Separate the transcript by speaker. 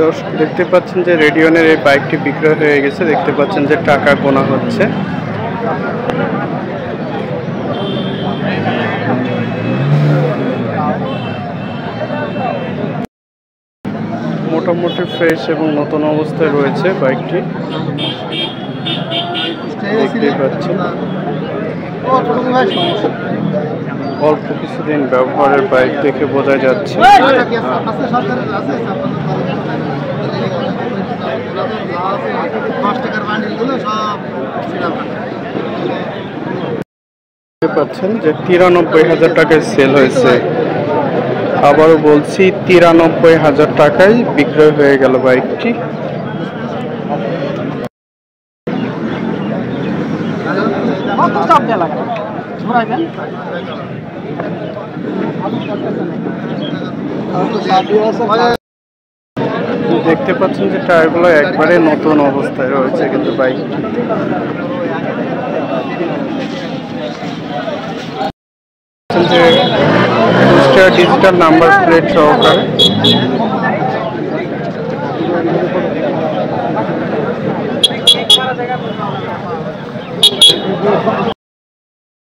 Speaker 1: দর্শক দেখতে পাচ্ছেন যে রেডিয়নের এই বাইকটি বিক্রয় হয়ে গেছে। দেখতে পাচ্ছেন যে টাকা গোনা হচ্ছে। মোটামুটি ফ্রেশ এবং নতুন অবস্থায় রয়েছে বাইকটি, দেখতেই পাচ্ছেন। অল্প কিছুদিন ব্যবহারের বাইক দেখে বোঝা যাচ্ছে। দেখতে পাচ্ছেন যে ৯৩,০০০ টাকায় সেল হয়েছে। আবারও বলছি ৯৩,০০০ টাকায় বিক্রয় হয়ে গেল বাইকটি। দেখতে পাচ্ছেন যে টায়ারগুলো একবারে নতুন অবস্থায় রয়েছে কিন্তু বাইকটি। যে ডিজিটাল নাম্বার প্লেট সহকারে